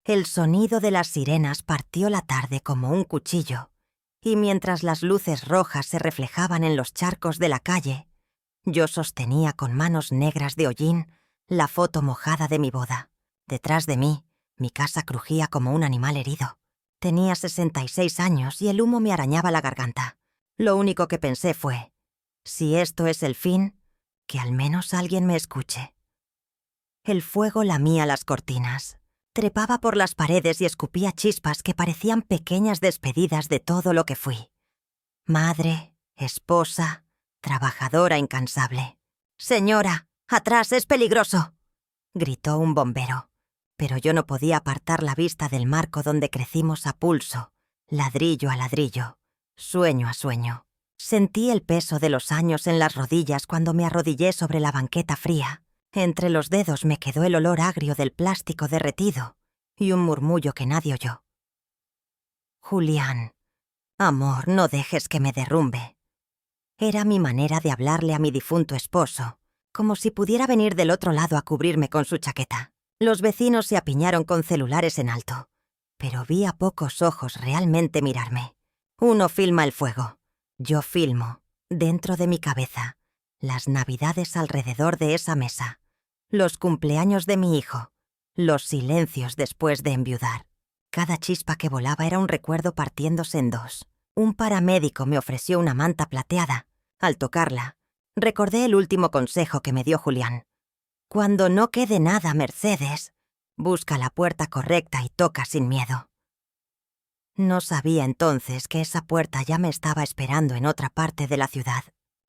El sonido de las sirenas partió la tarde como un cuchillo, y mientras las luces rojas se reflejaban en los charcos de la calle, yo sostenía con manos negras de hollín la foto mojada de mi boda. Detrás de mí, mi casa crujía como un animal herido. Tenía 66 años y el humo me arañaba la garganta. Lo único que pensé fue, si esto es el fin, que al menos alguien me escuche. El fuego lamía las cortinas, trepaba por las paredes y escupía chispas que parecían pequeñas despedidas de todo lo que fui. Madre, esposa, trabajadora incansable. «Señora, atrás, es peligroso», gritó un bombero. Pero yo no podía apartar la vista del marco donde crecimos a pulso, ladrillo a ladrillo, sueño a sueño. Sentí el peso de los años en las rodillas cuando me arrodillé sobre la banqueta fría. Entre los dedos me quedó el olor agrio del plástico derretido y un murmullo que nadie oyó. «Julián, amor, no dejes que me derrumbe». Era mi manera de hablarle a mi difunto esposo, como si pudiera venir del otro lado a cubrirme con su chaqueta. Los vecinos se apiñaron con celulares en alto, pero vi a pocos ojos realmente mirarme. Uno filma el fuego. Yo filmo, dentro de mi cabeza, las navidades alrededor de esa mesa, los cumpleaños de mi hijo, los silencios después de enviudar. Cada chispa que volaba era un recuerdo partiéndose en dos. Un paramédico me ofreció una manta plateada. Al tocarla, recordé el último consejo que me dio Julián. Cuando no quede nada, Mercedes, busca la puerta correcta y toca sin miedo. No sabía entonces que esa puerta ya me estaba esperando en otra parte de la ciudad.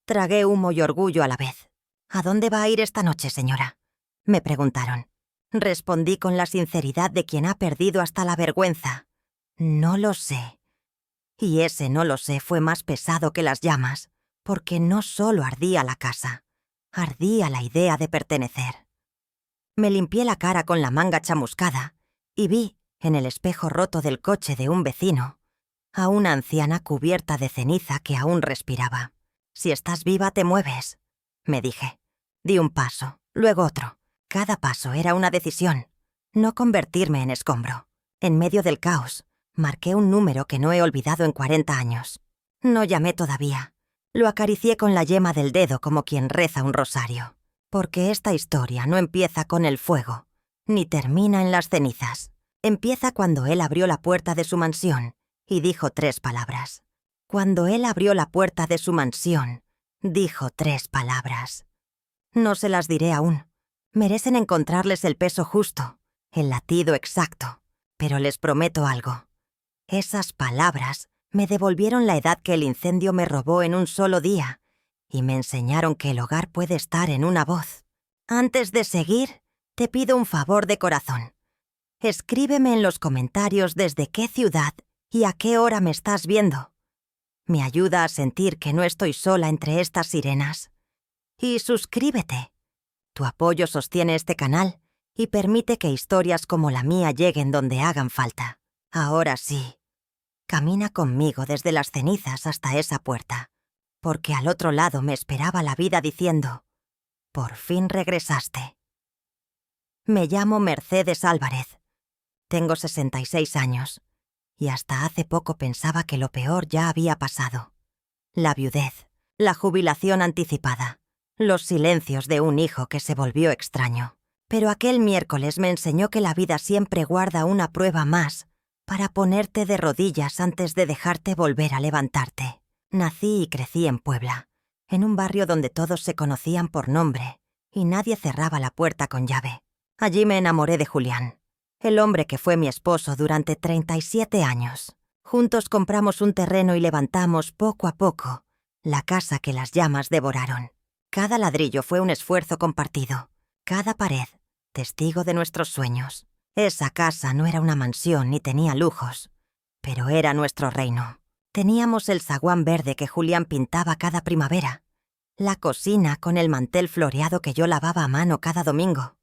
Tragué humo y orgullo a la vez. «¿A dónde va a ir esta noche, señora?», me preguntaron. Respondí con la sinceridad de quien ha perdido hasta la vergüenza. «No lo sé». Y ese no lo sé fue más pesado que las llamas, porque no solo ardía la casa, ardía la idea de pertenecer. Me limpié la cara con la manga chamuscada y vi, en el espejo roto del coche de un vecino, a una anciana cubierta de ceniza que aún respiraba. «Si estás viva, te mueves», me dije. Di un paso, luego otro. Cada paso era una decisión. No convertirme en escombro. En medio del caos, marqué un número que no he olvidado en 40 años. No llamé todavía. Lo acaricié con la yema del dedo como quien reza un rosario. Porque esta historia no empieza con el fuego, ni termina en las cenizas. Empieza cuando él abrió la puerta de su mansión y dijo 3 palabras. Cuando él abrió la puerta de su mansión, dijo 3 palabras. No se las diré aún. Merecen encontrarles el peso justo, el latido exacto. Pero les prometo algo. Esas palabras me devolvieron la edad que el incendio me robó en un solo día y me enseñaron que el hogar puede estar en una voz. Antes de seguir, te pido un favor de corazón. Escríbeme en los comentarios desde qué ciudad y a qué hora me estás viendo. Me ayuda a sentir que no estoy sola entre estas sirenas. Y suscríbete. Tu apoyo sostiene este canal y permite que historias como la mía lleguen donde hagan falta. Ahora sí, camina conmigo desde las cenizas hasta esa puerta, porque al otro lado me esperaba la vida diciendo, «Por fin regresaste». Me llamo Mercedes Álvarez. Tengo 66 años y hasta hace poco pensaba que lo peor ya había pasado. La viudez, la jubilación anticipada, los silencios de un hijo que se volvió extraño. Pero aquel miércoles me enseñó que la vida siempre guarda una prueba más para ponerte de rodillas antes de dejarte volver a levantarte. Nací y crecí en Puebla, en un barrio donde todos se conocían por nombre y nadie cerraba la puerta con llave. Allí me enamoré de Julián, el hombre que fue mi esposo durante 37 años. Juntos compramos un terreno y levantamos poco a poco la casa que las llamas devoraron. Cada ladrillo fue un esfuerzo compartido, cada pared, testigo de nuestros sueños. Esa casa no era una mansión ni tenía lujos, pero era nuestro reino. Teníamos el zaguán verde que Julián pintaba cada primavera, la cocina con el mantel floreado que yo lavaba a mano cada domingo,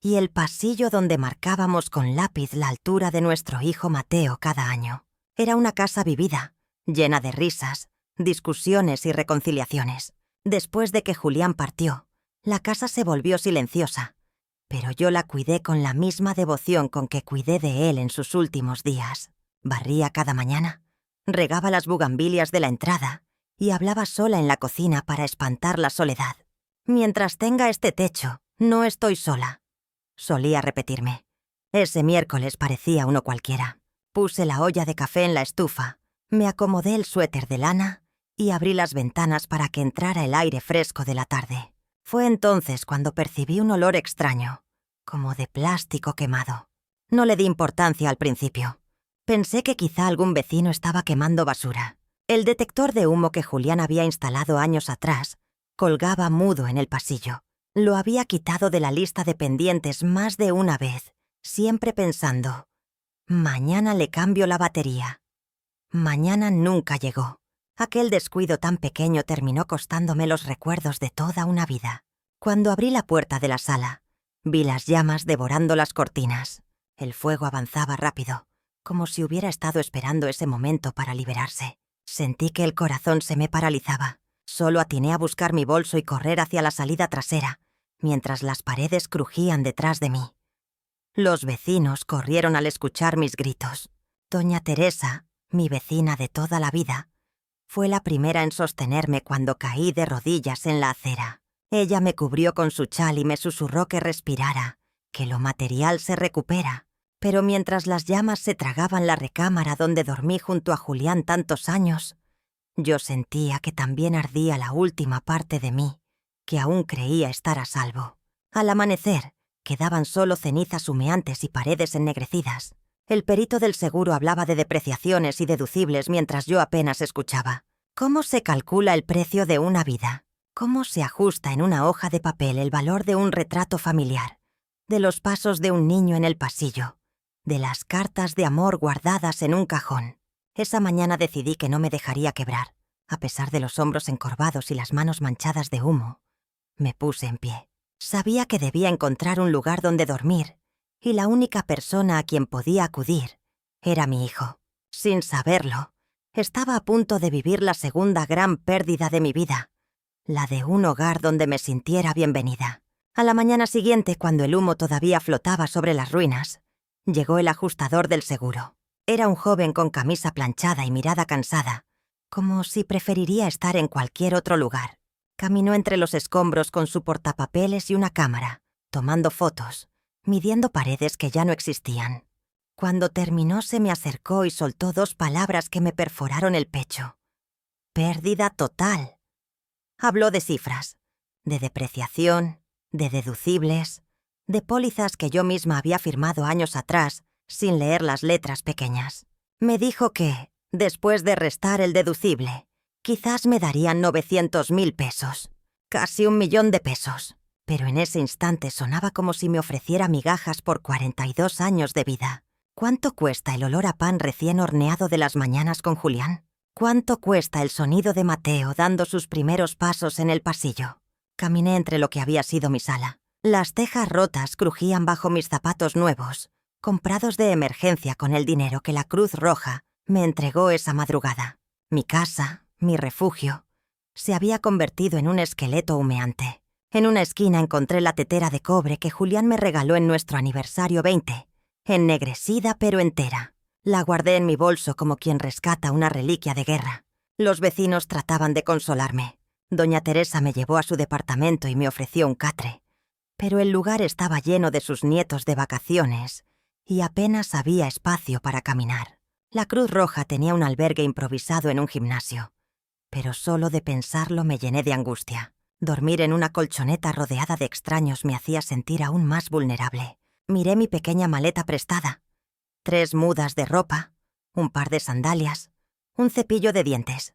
y el pasillo donde marcábamos con lápiz la altura de nuestro hijo Mateo cada año. Era una casa vivida, llena de risas, discusiones y reconciliaciones. Después de que Julián partió, la casa se volvió silenciosa, pero yo la cuidé con la misma devoción con que cuidé de él en sus últimos días. Barría cada mañana, regaba las bugambilias de la entrada y hablaba sola en la cocina para espantar la soledad. «Mientras tenga este techo, no estoy sola», solía repetirme. Ese miércoles parecía uno cualquiera. Puse la olla de café en la estufa, me acomodé el suéter de lana y abrí las ventanas para que entrara el aire fresco de la tarde. Fue entonces cuando percibí un olor extraño, como de plástico quemado. No le di importancia al principio. Pensé que quizá algún vecino estaba quemando basura. El detector de humo que Julián había instalado años atrás colgaba mudo en el pasillo. Lo había quitado de la lista de pendientes más de una vez, siempre pensando, mañana le cambio la batería. Mañana nunca llegó. Aquel descuido tan pequeño terminó costándome los recuerdos de toda una vida. Cuando abrí la puerta de la sala, vi las llamas devorando las cortinas. El fuego avanzaba rápido, como si hubiera estado esperando ese momento para liberarse. Sentí que el corazón se me paralizaba. Solo atiné a buscar mi bolso y correr hacia la salida trasera, mientras las paredes crujían detrás de mí. Los vecinos corrieron al escuchar mis gritos. Doña Teresa, mi vecina de toda la vida, fue la primera en sostenerme cuando caí de rodillas en la acera. Ella me cubrió con su chal y me susurró que respirara, que lo material se recupera. Pero mientras las llamas se tragaban la recámara donde dormí junto a Julián tantos años, yo sentía que también ardía la última parte de mí, que aún creía estar a salvo. Al amanecer, quedaban solo cenizas humeantes y paredes ennegrecidas. El perito del seguro hablaba de depreciaciones y deducibles mientras yo apenas escuchaba. ¿Cómo se calcula el precio de una vida? ¿Cómo se ajusta en una hoja de papel el valor de un retrato familiar? De los pasos de un niño en el pasillo, de las cartas de amor guardadas en un cajón. Esa mañana decidí que no me dejaría quebrar. A pesar de los hombros encorvados y las manos manchadas de humo, me puse en pie. Sabía que debía encontrar un lugar donde dormir, y la única persona a quien podía acudir era mi hijo. Sin saberlo, estaba a punto de vivir la segunda gran pérdida de mi vida, la de un hogar donde me sintiera bienvenida. A la mañana siguiente, cuando el humo todavía flotaba sobre las ruinas, llegó el ajustador del seguro. Era un joven con camisa planchada y mirada cansada, como si preferiría estar en cualquier otro lugar. Caminó entre los escombros con su portapapeles y una cámara, tomando fotos, midiendo paredes que ya no existían. Cuando terminó se me acercó y soltó 2 palabras que me perforaron el pecho. Pérdida total. Habló de cifras, de depreciación, de deducibles, de pólizas que yo misma había firmado años atrás sin leer las letras pequeñas. Me dijo que, después de restar el deducible, quizás me darían 900.000 pesos, casi 1.000.000 de pesos. Pero en ese instante sonaba como si me ofreciera migajas por 42 años de vida. ¿Cuánto cuesta el olor a pan recién horneado de las mañanas con Julián? ¿Cuánto cuesta el sonido de Mateo dando sus primeros pasos en el pasillo? Caminé entre lo que había sido mi sala. Las tejas rotas crujían bajo mis zapatos nuevos, comprados de emergencia con el dinero que la Cruz Roja me entregó esa madrugada. Mi casa, mi refugio, se había convertido en un esqueleto humeante. En una esquina encontré la tetera de cobre que Julián me regaló en nuestro aniversario 20, ennegrecida pero entera. La guardé en mi bolso como quien rescata una reliquia de guerra. Los vecinos trataban de consolarme. Doña Teresa me llevó a su departamento y me ofreció un catre. Pero el lugar estaba lleno de sus nietos de vacaciones y apenas había espacio para caminar. La Cruz Roja tenía un albergue improvisado en un gimnasio, pero solo de pensarlo me llené de angustia. Dormir en una colchoneta rodeada de extraños me hacía sentir aún más vulnerable. Miré mi pequeña maleta prestada, 3 mudas de ropa, un par de sandalias, un cepillo de dientes,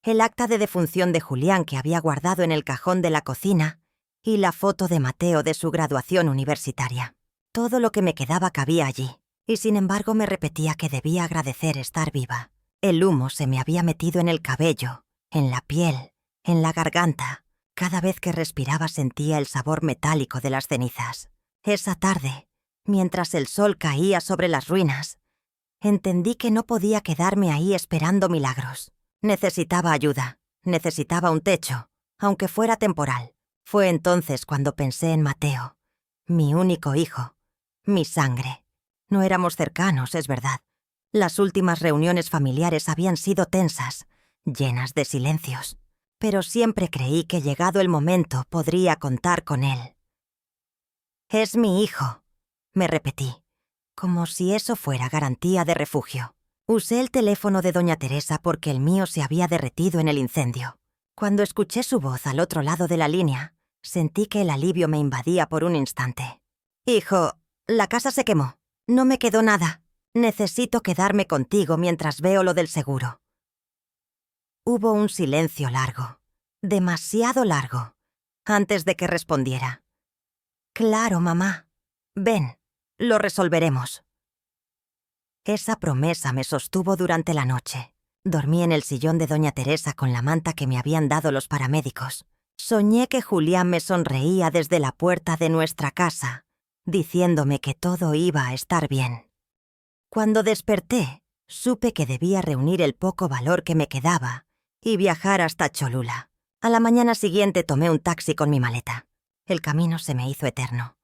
el acta de defunción de Julián que había guardado en el cajón de la cocina y la foto de Mateo de su graduación universitaria. Todo lo que me quedaba cabía allí, y sin embargo me repetía que debía agradecer estar viva. El humo se me había metido en el cabello, en la piel, en la garganta. Cada vez que respiraba sentía el sabor metálico de las cenizas. Esa tarde, mientras el sol caía sobre las ruinas, entendí que no podía quedarme ahí esperando milagros. Necesitaba ayuda, necesitaba un techo, aunque fuera temporal. Fue entonces cuando pensé en Mateo, Mi único hijo. Mi sangre. No éramos cercanos, es verdad. Las últimas reuniones familiares habían sido tensas, llenas de silencios. Pero siempre creí que llegado el momento podría contar con él. «Es mi hijo», me repetí, como si eso fuera garantía de refugio. Usé el teléfono de doña Teresa porque el mío se había derretido en el incendio. Cuando escuché su voz al otro lado de la línea, sentí que el alivio me invadía por un instante. «Hijo, la casa se quemó. No me quedó nada. Necesito quedarme contigo mientras veo lo del seguro». Hubo un silencio largo, demasiado largo, antes de que respondiera. «Claro, mamá. Ven, lo resolveremos». Esa promesa me sostuvo durante la noche. Dormí en el sillón de doña Teresa con la manta que me habían dado los paramédicos. Soñé que Julián me sonreía desde la puerta de nuestra casa, diciéndome que todo iba a estar bien. Cuando desperté, supe que debía reunir el poco valor que me quedaba y viajar hasta Cholula. A la mañana siguiente tomé un taxi con mi maleta. El camino se me hizo eterno.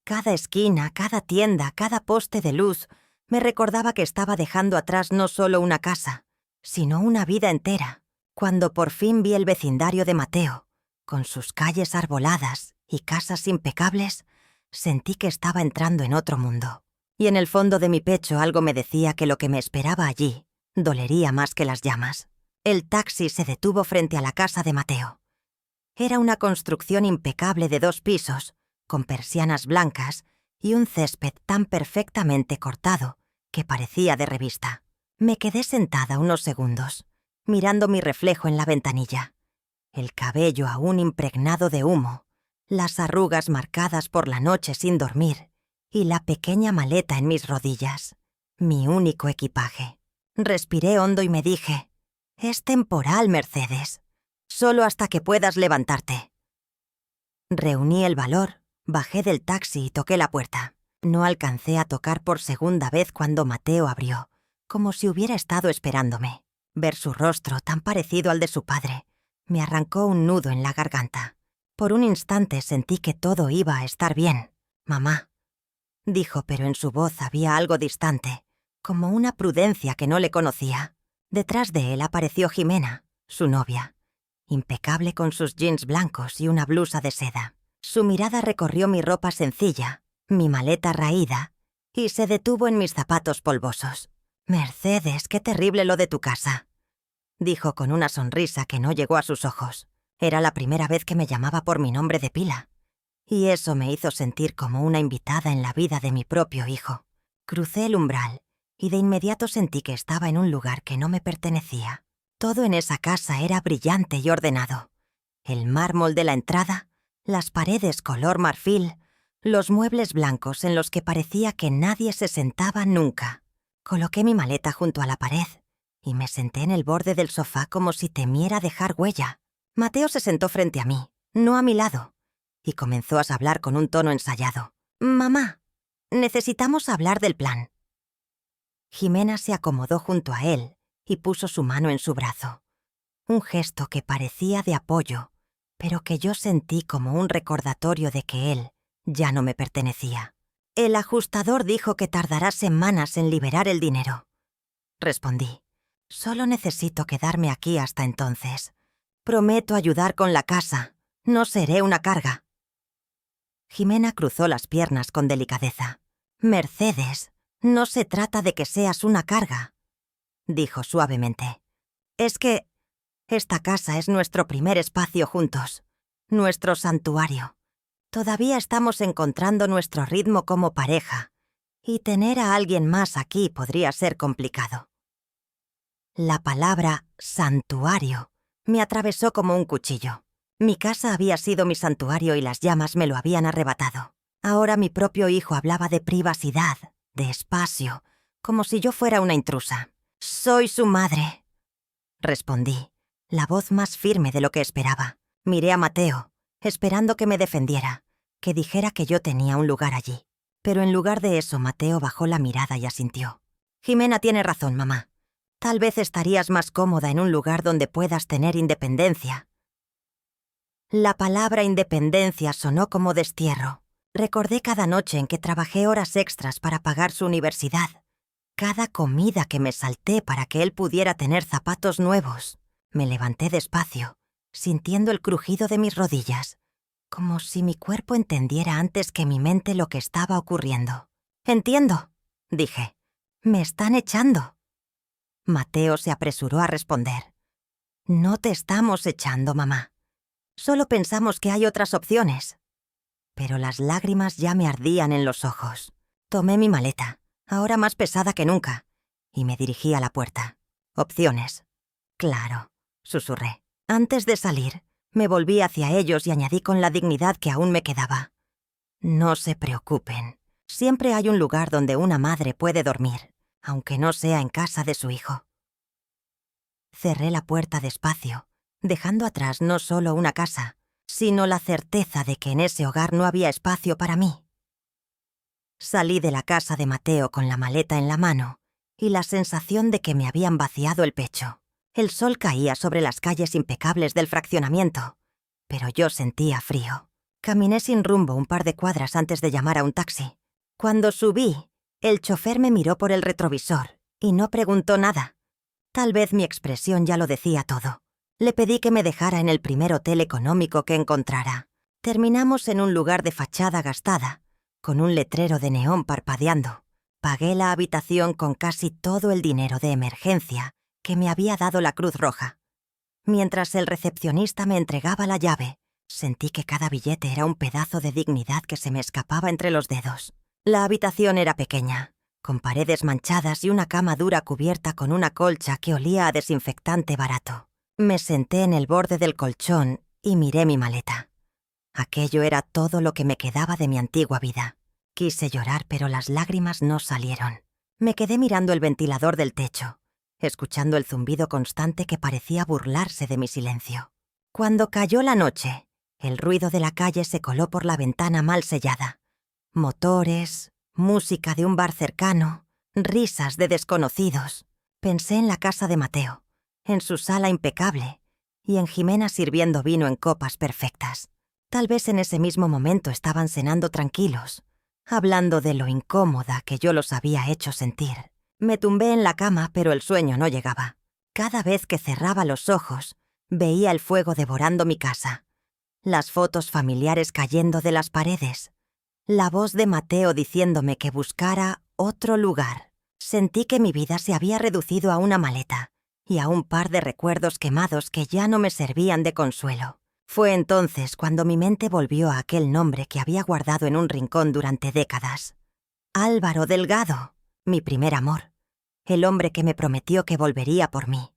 Cada esquina, cada tienda, cada poste de luz me recordaba que estaba dejando atrás no solo una casa, sino una vida entera. Cuando por fin vi el vecindario de Mateo, con sus calles arboladas y casas impecables, sentí que estaba entrando en otro mundo. Y en el fondo de mi pecho algo me decía que lo que me esperaba allí dolería más que las llamas. El taxi se detuvo frente a la casa de Mateo. Era una construcción impecable de 2 pisos, con persianas blancas y un césped tan perfectamente cortado que parecía de revista. Me quedé sentada unos segundos, mirando mi reflejo en la ventanilla. El cabello aún impregnado de humo, las arrugas marcadas por la noche sin dormir y la pequeña maleta en mis rodillas, mi único equipaje. Respiré hondo y me dije: «Es temporal, Mercedes. Solo hasta que puedas levantarte». Reuní el valor, bajé del taxi y toqué la puerta. No alcancé a tocar por segunda vez cuando Mateo abrió, como si hubiera estado esperándome. Ver su rostro tan parecido al de su padre me arrancó un nudo en la garganta. Por un instante sentí que todo iba a estar bien. «Mamá», dijo, pero en su voz había algo distante, como una prudencia que no le conocía. Detrás de él apareció Jimena, su novia, impecable con sus jeans blancos y una blusa de seda. Su mirada recorrió mi ropa sencilla, mi maleta raída, y se detuvo en mis zapatos polvosos. «Mercedes, qué terrible lo de tu casa», dijo con una sonrisa que no llegó a sus ojos. Era la primera vez que me llamaba por mi nombre de pila, y eso me hizo sentir como una invitada en la vida de mi propio hijo. Crucé el umbral, y de inmediato sentí que estaba en un lugar que no me pertenecía. Todo en esa casa era brillante y ordenado. El mármol de la entrada, las paredes color marfil, los muebles blancos en los que parecía que nadie se sentaba nunca. Coloqué mi maleta junto a la pared y me senté en el borde del sofá como si temiera dejar huella. Mateo se sentó frente a mí, no a mi lado, y comenzó a hablar con un tono ensayado. «Mamá, necesitamos hablar del plan». Jimena se acomodó junto a él y puso su mano en su brazo. Un gesto que parecía de apoyo, pero que yo sentí como un recordatorio de que él ya no me pertenecía. «El ajustador dijo que tardará semanas en liberar el dinero», respondí. «Solo necesito quedarme aquí hasta entonces. Prometo ayudar con la casa. No seré una carga». Jimena cruzó las piernas con delicadeza. «Mercedes, no se trata de que seas una carga», dijo suavemente. «Es que esta casa es nuestro primer espacio juntos, nuestro santuario. Todavía estamos encontrando nuestro ritmo como pareja, y tener a alguien más aquí podría ser complicado». La palabra santuario me atravesó como un cuchillo. Mi casa había sido mi santuario y las llamas me lo habían arrebatado. Ahora mi propio hijo hablaba de privacidad, de espacio, como si yo fuera una intrusa. «Soy su madre», respondí, la voz más firme de lo que esperaba. Miré a Mateo, esperando que me defendiera, que dijera que yo tenía un lugar allí. Pero en lugar de eso, Mateo bajó la mirada y asintió. «Jimena tiene razón, mamá. Tal vez estarías más cómoda en un lugar donde puedas tener independencia». La palabra independencia sonó como destierro. Recordé cada noche en que trabajé horas extras para pagar su universidad, cada comida que me salté para que él pudiera tener zapatos nuevos. Me levanté despacio, sintiendo el crujido de mis rodillas, como si mi cuerpo entendiera antes que mi mente lo que estaba ocurriendo. «Entiendo», dije. «Me están echando». Mateo se apresuró a responder. «No te estamos echando, mamá. Solo pensamos que hay otras opciones». Pero las lágrimas ya me ardían en los ojos. Tomé mi maleta, ahora más pesada que nunca, y me dirigí a la puerta. «Opciones». «Claro», susurré. Antes de salir, me volví hacia ellos y añadí con la dignidad que aún me quedaba. «No se preocupen. Siempre hay un lugar donde una madre puede dormir, aunque no sea en casa de su hijo». Cerré la puerta despacio, dejando atrás no solo una casa, sino la certeza de que en ese hogar no había espacio para mí. Salí de la casa de Mateo con la maleta en la mano y la sensación de que me habían vaciado el pecho. El sol caía sobre las calles impecables del fraccionamiento, pero yo sentía frío. Caminé sin rumbo un par de cuadras antes de llamar a un taxi. Cuando subí, el chofer me miró por el retrovisor y no preguntó nada. Tal vez mi expresión ya lo decía todo. Le pedí que me dejara en el primer hotel económico que encontrara. Terminamos en un lugar de fachada gastada, con un letrero de neón parpadeando. Pagué la habitación con casi todo el dinero de emergencia que me había dado la Cruz Roja. Mientras el recepcionista me entregaba la llave, sentí que cada billete era un pedazo de dignidad que se me escapaba entre los dedos. La habitación era pequeña, con paredes manchadas y una cama dura cubierta con una colcha que olía a desinfectante barato. Me senté en el borde del colchón y miré mi maleta. Aquello era todo lo que me quedaba de mi antigua vida. Quise llorar, pero las lágrimas no salieron. Me quedé mirando el ventilador del techo, escuchando el zumbido constante que parecía burlarse de mi silencio. Cuando cayó la noche, el ruido de la calle se coló por la ventana mal sellada. Motores, música de un bar cercano, risas de desconocidos. Pensé en la casa de Mateo, en su sala impecable, y en Jimena sirviendo vino en copas perfectas. Tal vez en ese mismo momento estaban cenando tranquilos, hablando de lo incómoda que yo los había hecho sentir. Me tumbé en la cama, pero el sueño no llegaba. Cada vez que cerraba los ojos, veía el fuego devorando mi casa, las fotos familiares cayendo de las paredes, la voz de Mateo diciéndome que buscara otro lugar. Sentí que mi vida se había reducido a una maleta y a un par de recuerdos quemados que ya no me servían de consuelo. Fue entonces cuando mi mente volvió a aquel nombre que había guardado en un rincón durante décadas. Álvaro Delgado, mi primer amor, el hombre que me prometió que volvería por mí.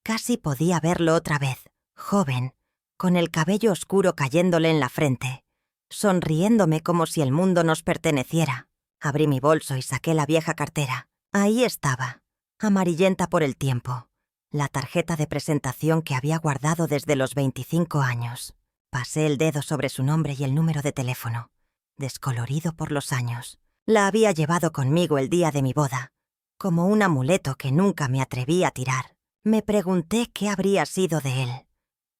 Casi podía verlo otra vez, joven, con el cabello oscuro cayéndole en la frente, sonriéndome como si el mundo nos perteneciera. Abrí mi bolso y saqué la vieja cartera. Ahí estaba, amarillenta por el tiempo, la tarjeta de presentación que había guardado desde los 25 años. Pasé el dedo sobre su nombre y el número de teléfono, descolorido por los años. La había llevado conmigo el día de mi boda, como un amuleto que nunca me atreví a tirar. Me pregunté qué habría sido de él.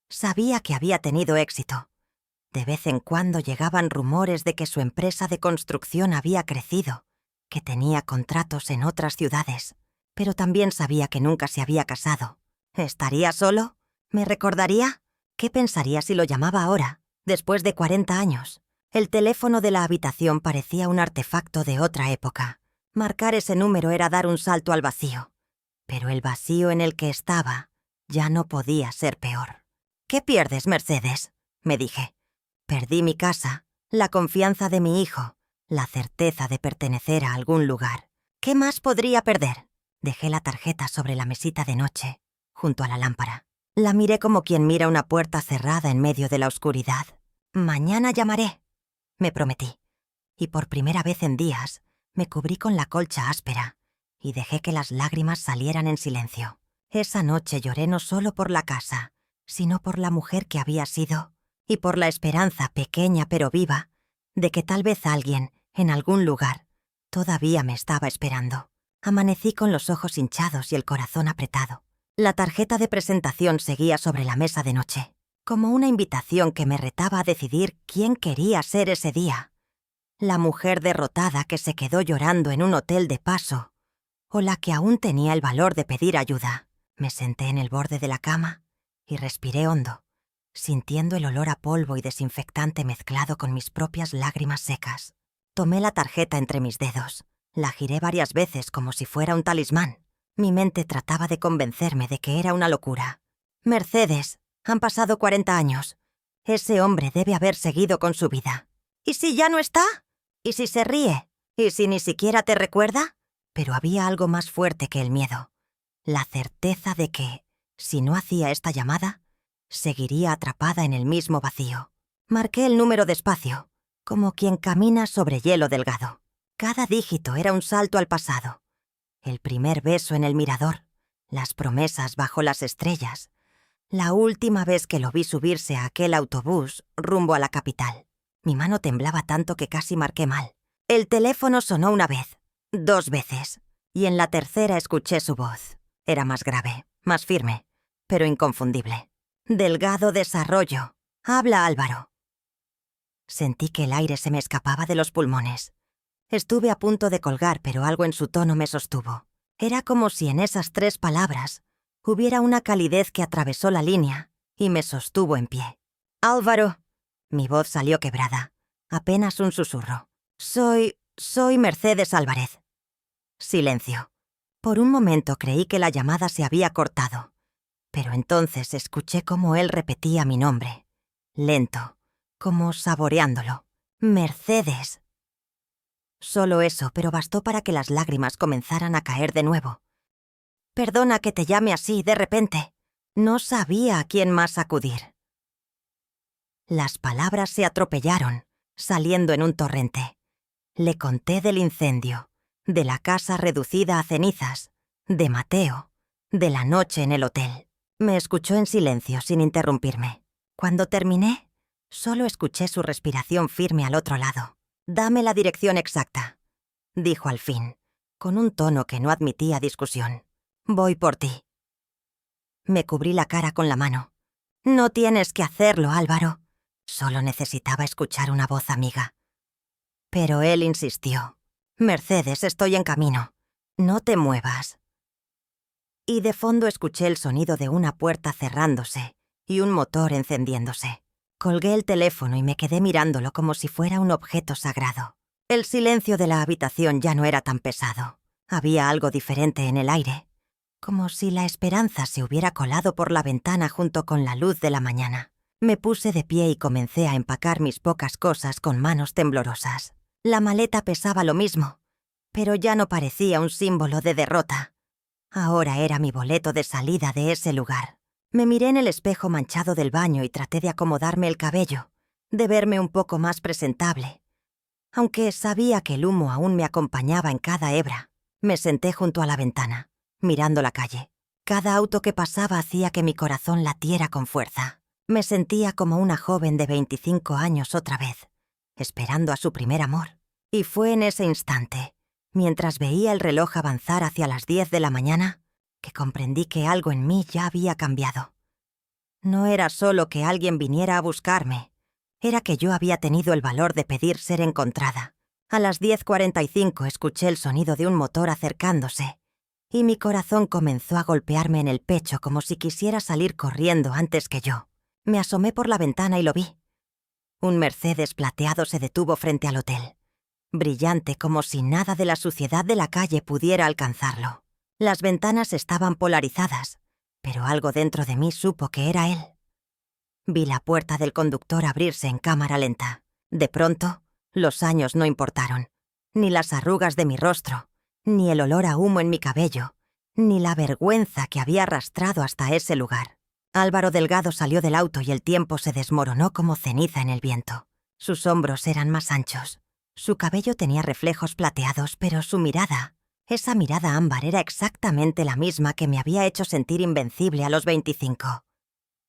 Sabía que había tenido éxito. De vez en cuando llegaban rumores de que su empresa de construcción había crecido, que tenía contratos en otras ciudades, pero también sabía que nunca se había casado. ¿Estaría solo? ¿Me recordaría? ¿Qué pensaría si lo llamaba ahora, después de 40 años? El teléfono de la habitación parecía un artefacto de otra época. Marcar ese número era dar un salto al vacío. Pero el vacío en el que estaba ya no podía ser peor. «¿Qué pierdes, Mercedes?», me dije. Perdí mi casa, la confianza de mi hijo, la certeza de pertenecer a algún lugar. ¿Qué más podría perder? Dejé la tarjeta sobre la mesita de noche, junto a la lámpara. La miré como quien mira una puerta cerrada en medio de la oscuridad. «Mañana llamaré», me prometí. Y por primera vez en días, me cubrí con la colcha áspera y dejé que las lágrimas salieran en silencio. Esa noche lloré no solo por la casa, sino por la mujer que había sido, y por la esperanza, pequeña pero viva, de que tal vez alguien, en algún lugar, todavía me estaba esperando. Amanecí con los ojos hinchados y el corazón apretado. La tarjeta de presentación seguía sobre la mesa de noche, como una invitación que me retaba a decidir quién quería ser ese día. la mujer derrotada que se quedó llorando en un hotel de paso, o la que aún tenía el valor de pedir ayuda. Me senté en el borde de la cama y respiré hondo, sintiendo el olor a polvo y desinfectante mezclado con mis propias lágrimas secas. Tomé la tarjeta entre mis dedos, la giré varias veces como si fuera un talismán. Mi mente trataba de convencerme de que era una locura. Mercedes, han pasado 40 años. Ese hombre debe haber seguido con su vida. ¿Y si ya no está? ¿Y si se ríe? ¿Y si ni siquiera te recuerda? Pero había algo más fuerte que el miedo. La certeza de que, si no hacía esta llamada, seguiría atrapada en el mismo vacío. Marqué el número despacio, como quien camina sobre hielo delgado. Cada dígito era un salto al pasado. El primer beso en el mirador, las promesas bajo las estrellas, la última vez que lo vi subirse a aquel autobús rumbo a la capital. Mi mano temblaba tanto que casi marqué mal. El teléfono sonó una vez, 2 veces, y en la tercera escuché su voz. Era más grave, más firme, pero inconfundible. Delgado Desarrollo. Habla, Álvaro. Sentí que el aire se me escapaba de los pulmones. Estuve a punto de colgar, pero algo en su tono me sostuvo. Era como si en esas 3 palabras hubiera una calidez que atravesó la línea y me sostuvo en pie. Álvaro. Mi voz salió quebrada, apenas un susurro. Soy Mercedes Álvarez. Silencio. Por un momento creí que la llamada se había cortado, pero entonces escuché cómo él repetía mi nombre, lento, como saboreándolo. Mercedes. Solo eso, pero bastó para que las lágrimas comenzaran a caer de nuevo. Perdona que te llame así de repente. No sabía a quién más acudir. Las palabras se atropellaron, saliendo en un torrente. Le conté del incendio, de la casa reducida a cenizas, de Mateo, de la noche en el hotel. Me escuchó en silencio, sin interrumpirme. Cuando terminé, solo escuché su respiración firme al otro lado. «Dame la dirección exacta», dijo al fin, con un tono que no admitía discusión. «Voy por ti». Me cubrí la cara con la mano. «No tienes que hacerlo, Álvaro». Solo necesitaba escuchar una voz amiga. Pero él insistió. «Mercedes, estoy en camino. No te muevas». Y de fondo escuché el sonido de una puerta cerrándose y un motor encendiéndose. Colgué el teléfono y me quedé mirándolo como si fuera un objeto sagrado. El silencio de la habitación ya no era tan pesado. Había algo diferente en el aire, como si la esperanza se hubiera colado por la ventana junto con la luz de la mañana. Me puse de pie y comencé a empacar mis pocas cosas con manos temblorosas. La maleta pesaba lo mismo, pero ya no parecía un símbolo de derrota. Ahora era mi boleto de salida de ese lugar. Me miré en el espejo manchado del baño y traté de acomodarme el cabello, de verme un poco más presentable. Aunque sabía que el humo aún me acompañaba en cada hebra, me senté junto a la ventana, mirando la calle. Cada auto que pasaba hacía que mi corazón latiera con fuerza. Me sentía como una joven de 25 años otra vez, esperando a su primer amor. Y fue en ese instante, mientras veía el reloj avanzar hacia las 10 de la mañana, que comprendí que algo en mí ya había cambiado. No era solo que alguien viniera a buscarme, era que yo había tenido el valor de pedir ser encontrada. A las 10:45 escuché el sonido de un motor acercándose, y mi corazón comenzó a golpearme en el pecho como si quisiera salir corriendo antes que yo. Me asomé por la ventana y lo vi. Un Mercedes plateado se detuvo frente al hotel, brillante como si nada de la suciedad de la calle pudiera alcanzarlo. Las ventanas estaban polarizadas, pero algo dentro de mí supo que era él. Vi la puerta del conductor abrirse en cámara lenta. De pronto, los años no importaron, ni las arrugas de mi rostro, ni el olor a humo en mi cabello, ni la vergüenza que había arrastrado hasta ese lugar. Álvaro Delgado salió del auto y el tiempo se desmoronó como ceniza en el viento. Sus hombros eran más anchos. Su cabello tenía reflejos plateados, pero su mirada, esa mirada ámbar, era exactamente la misma que me había hecho sentir invencible a los 25.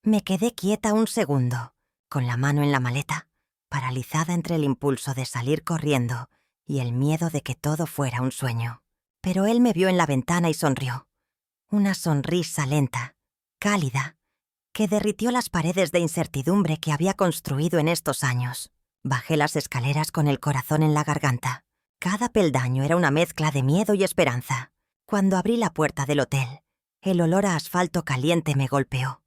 Me quedé quieta un segundo, con la mano en la maleta, paralizada entre el impulso de salir corriendo y el miedo de que todo fuera un sueño. Pero él me vio en la ventana y sonrió. Una sonrisa lenta, cálida, que derritió las paredes de incertidumbre que había construido en estos años. Bajé las escaleras con el corazón en la garganta. Cada peldaño era una mezcla de miedo y esperanza. Cuando abrí la puerta del hotel, el olor a asfalto caliente me golpeó.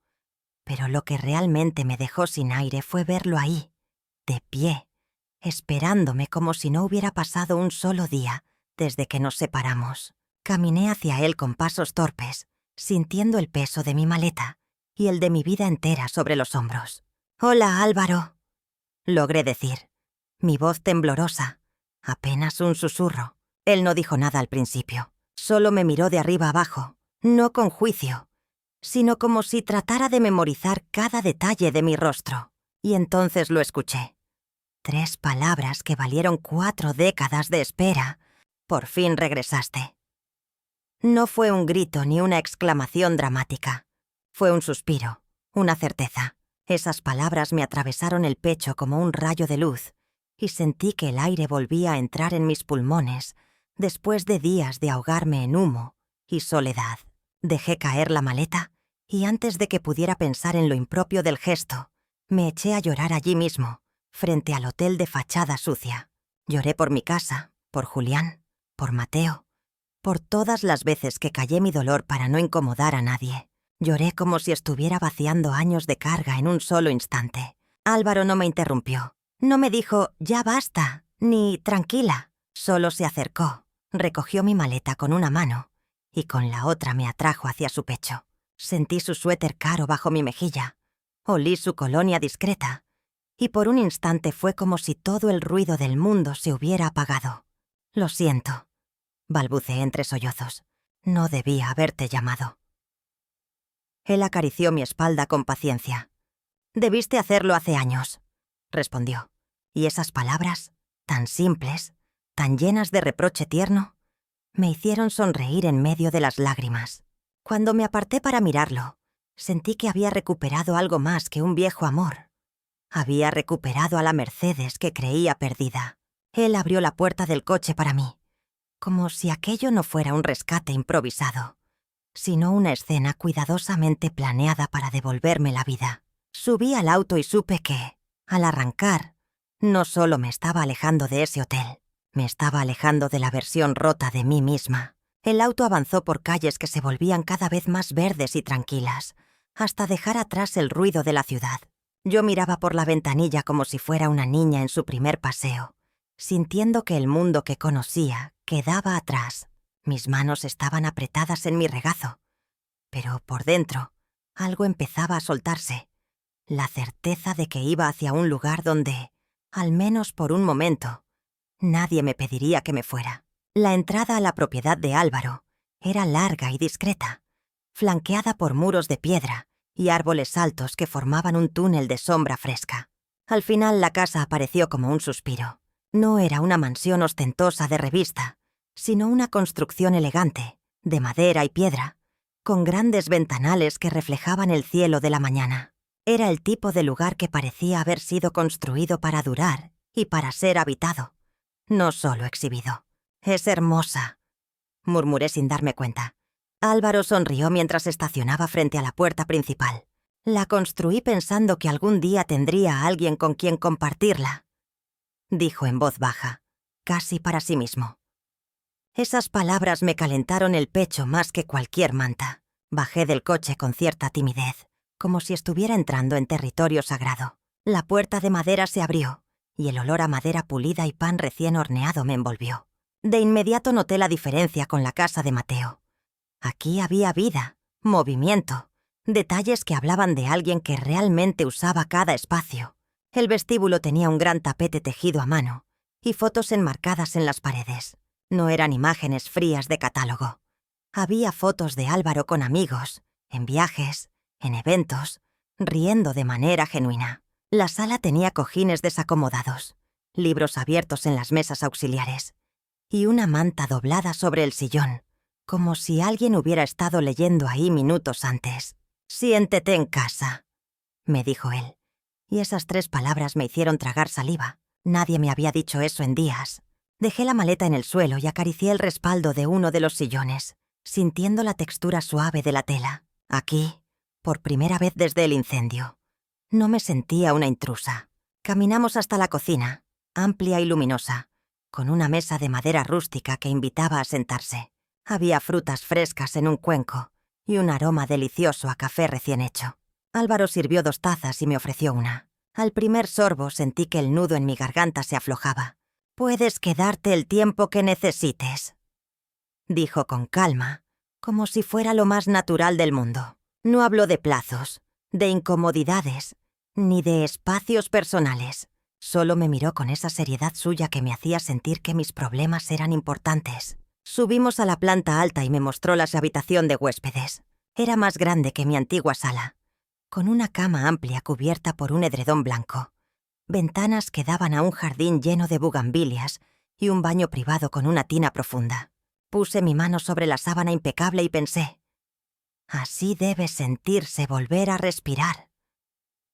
Pero lo que realmente me dejó sin aire fue verlo ahí, de pie, esperándome como si no hubiera pasado un solo día desde que nos separamos. Caminé hacia él con pasos torpes, sintiendo el peso de mi maleta y el de mi vida entera sobre los hombros. «Hola, Álvaro», logré decir, mi voz temblorosa, apenas un susurro. Él no dijo nada al principio, solo me miró de arriba abajo, no con juicio, sino como si tratara de memorizar cada detalle de mi rostro. Y entonces lo escuché. 3 palabras que valieron 4 décadas de espera. Por fin regresaste. No fue un grito ni una exclamación dramática. Fue un suspiro, una certeza. Esas palabras me atravesaron el pecho como un rayo de luz y sentí que el aire volvía a entrar en mis pulmones después de días de ahogarme en humo y soledad. Dejé caer la maleta y antes de que pudiera pensar en lo impropio del gesto, me eché a llorar allí mismo, frente al hotel de fachada sucia. Lloré por mi casa, por Julián, por Mateo, por todas las veces que callé mi dolor para no incomodar a nadie. Lloré como si estuviera vaciando años de carga en un solo instante. Álvaro no me interrumpió. No me dijo «ya basta», ni «tranquila». Solo se acercó, recogió mi maleta con una mano y con la otra me atrajo hacia su pecho. Sentí su suéter caro bajo mi mejilla. Olí su colonia discreta. Y por un instante fue como si todo el ruido del mundo se hubiera apagado. «Lo siento», balbuceé entre sollozos. «No debía haberte llamado». Él acarició mi espalda con paciencia. «Debiste hacerlo hace años», respondió. Y esas palabras, tan simples, tan llenas de reproche tierno, me hicieron sonreír en medio de las lágrimas. Cuando me aparté para mirarlo, sentí que había recuperado algo más que un viejo amor. Había recuperado a la Mercedes que creía perdida. Él abrió la puerta del coche para mí, como si aquello no fuera un rescate improvisado, sino una escena cuidadosamente planeada para devolverme la vida. Subí al auto y supe que, al arrancar, no solo me estaba alejando de ese hotel, me estaba alejando de la versión rota de mí misma. El auto avanzó por calles que se volvían cada vez más verdes y tranquilas, hasta dejar atrás el ruido de la ciudad. Yo miraba por la ventanilla como si fuera una niña en su primer paseo, sintiendo que el mundo que conocía quedaba atrás. Mis manos estaban apretadas en mi regazo, pero por dentro algo empezaba a soltarse. La certeza de que iba hacia un lugar donde, al menos por un momento, nadie me pediría que me fuera. La entrada a la propiedad de Álvaro era larga y discreta, flanqueada por muros de piedra y árboles altos que formaban un túnel de sombra fresca. Al final la casa apareció como un suspiro. No era una mansión ostentosa de revista, sino una construcción elegante, de madera y piedra, con grandes ventanales que reflejaban el cielo de la mañana. Era el tipo de lugar que parecía haber sido construido para durar y para ser habitado, no solo exhibido. «Es hermosa», murmuré sin darme cuenta. Álvaro sonrió mientras estacionaba frente a la puerta principal. «La construí pensando que algún día tendría a alguien con quien compartirla», dijo en voz baja, casi para sí mismo. Esas palabras me calentaron el pecho más que cualquier manta. Bajé del coche con cierta timidez, como si estuviera entrando en territorio sagrado. La puerta de madera se abrió, y el olor a madera pulida y pan recién horneado me envolvió. De inmediato noté la diferencia con la casa de Mateo. Aquí había vida, movimiento, detalles que hablaban de alguien que realmente usaba cada espacio. El vestíbulo tenía un gran tapete tejido a mano y fotos enmarcadas en las paredes. No eran imágenes frías de catálogo. Había fotos de Álvaro con amigos, en viajes, en eventos, riendo de manera genuina. La sala tenía cojines desacomodados, libros abiertos en las mesas auxiliares y una manta doblada sobre el sillón, como si alguien hubiera estado leyendo ahí minutos antes. «Siéntete en casa», me dijo él, y esas 3 palabras me hicieron tragar saliva. Nadie me había dicho eso en días. Dejé la maleta en el suelo y acaricié el respaldo de uno de los sillones, sintiendo la textura suave de la tela. Aquí, por primera vez desde el incendio, no me sentía una intrusa. Caminamos hasta la cocina, amplia y luminosa, con una mesa de madera rústica que invitaba a sentarse. Había frutas frescas en un cuenco y un aroma delicioso a café recién hecho. Álvaro sirvió 2 tazas y me ofreció una. Al primer sorbo sentí que el nudo en mi garganta se aflojaba. «Puedes quedarte el tiempo que necesites», dijo con calma, como si fuera lo más natural del mundo. No habló de plazos, de incomodidades, ni de espacios personales. Solo me miró con esa seriedad suya que me hacía sentir que mis problemas eran importantes. Subimos a la planta alta y me mostró la habitación de huéspedes. Era más grande que mi antigua sala, con una cama amplia cubierta por un edredón blanco, ventanas que daban a un jardín lleno de bugambilias y un baño privado con una tina profunda. Puse mi mano sobre la sábana impecable y pensé, así debe sentirse volver a respirar.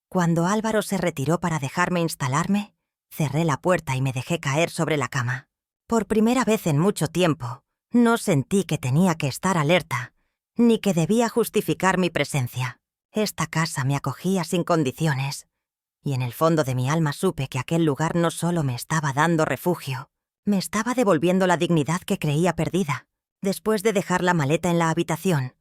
Cuando Álvaro se retiró para dejarme instalarme, cerré la puerta y me dejé caer sobre la cama. Por primera vez en mucho tiempo, no sentí que tenía que estar alerta, ni que debía justificar mi presencia. Esta casa me acogía sin condiciones, y en el fondo de mi alma supe que aquel lugar no solo me estaba dando refugio, me estaba devolviendo la dignidad que creía perdida. Después de dejar la maleta en la habitación,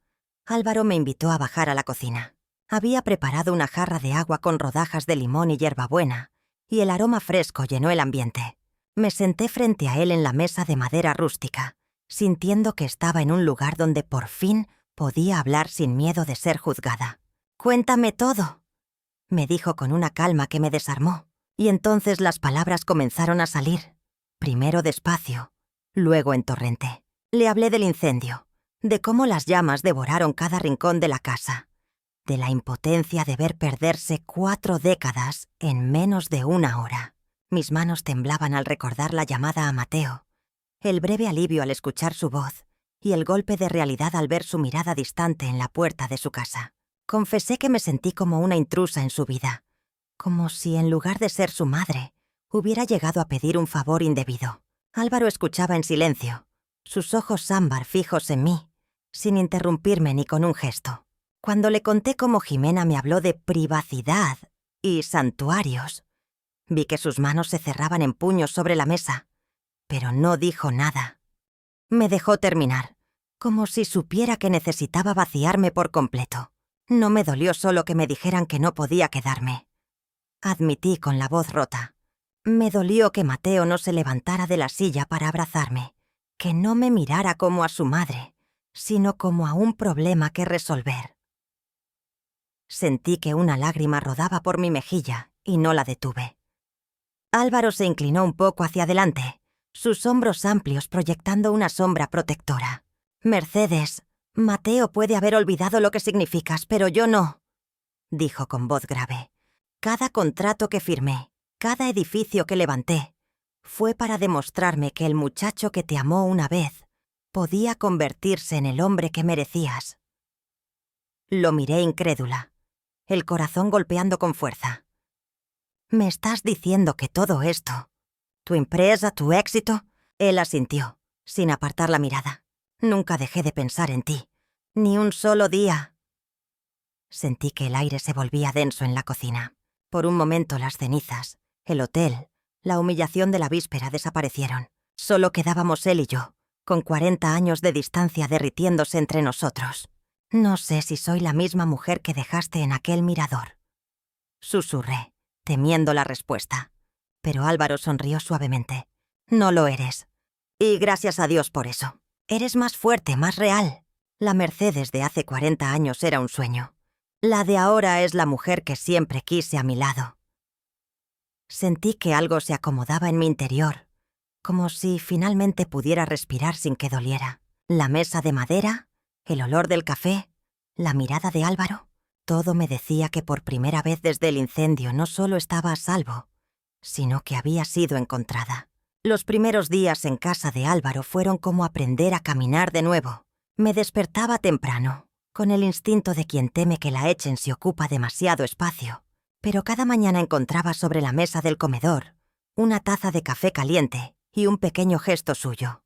Álvaro me invitó a bajar a la cocina. Había preparado una jarra de agua con rodajas de limón y hierbabuena, y el aroma fresco llenó el ambiente. Me senté frente a él en la mesa de madera rústica, sintiendo que estaba en un lugar donde por fin podía hablar sin miedo de ser juzgada. «Cuéntame todo», me dijo con una calma que me desarmó, y entonces las palabras comenzaron a salir, primero despacio, luego en torrente. Le hablé del incendio, de cómo las llamas devoraron cada rincón de la casa, de la impotencia de ver perderse 4 décadas en menos de 1 hora. Mis manos temblaban al recordar la llamada a Mateo, el breve alivio al escuchar su voz y el golpe de realidad al ver su mirada distante en la puerta de su casa. Confesé que me sentí como una intrusa en su vida, como si en lugar de ser su madre, hubiera llegado a pedir un favor indebido. Álvaro escuchaba en silencio, sus ojos ámbar fijos en mí, sin interrumpirme ni con un gesto. Cuando le conté cómo Jimena me habló de privacidad y santuarios, vi que sus manos se cerraban en puños sobre la mesa, pero no dijo nada. Me dejó terminar, como si supiera que necesitaba vaciarme por completo. No me dolió solo que me dijeran que no podía quedarme. Admití con la voz rota. Me dolió que Mateo no se levantara de la silla para abrazarme, que no me mirara como a su madre, sino como a un problema que resolver. Sentí que una lágrima rodaba por mi mejilla y no la detuve. Álvaro se inclinó un poco hacia adelante, sus hombros amplios proyectando una sombra protectora. «Mercedes, Mateo puede haber olvidado lo que significas, pero yo no», dijo con voz grave. «Cada contrato que firmé, cada edificio que levanté, fue para demostrarme que el muchacho que te amó una vez podía convertirse en el hombre que merecías». Lo miré incrédula, el corazón golpeando con fuerza. «¿Me estás diciendo que todo esto, tu empresa, tu éxito?» Él asintió, sin apartar la mirada. «Nunca dejé de pensar en ti, ni un solo día». Sentí que el aire se volvía denso en la cocina. Por un momento las cenizas, el hotel, la humillación de la víspera desaparecieron. Solo quedábamos él y yo, con 40 años de distancia derritiéndose entre nosotros. «No sé si soy la misma mujer que dejaste en aquel mirador», susurré, temiendo la respuesta. Pero Álvaro sonrió suavemente. «No lo eres. Y gracias a Dios por eso. Eres más fuerte, más real. La Mercedes de hace 40 años era un sueño. La de ahora es la mujer que siempre quise a mi lado». Sentí que algo se acomodaba en mi interior, como si finalmente pudiera respirar sin que doliera. La mesa de madera, el olor del café, la mirada de Álvaro, todo me decía que por primera vez desde el incendio no solo estaba a salvo, sino que había sido encontrada. Los primeros días en casa de Álvaro fueron como aprender a caminar de nuevo. Me despertaba temprano, con el instinto de quien teme que la echen si ocupa demasiado espacio, pero cada mañana encontraba sobre la mesa del comedor una taza de café caliente y un pequeño gesto suyo.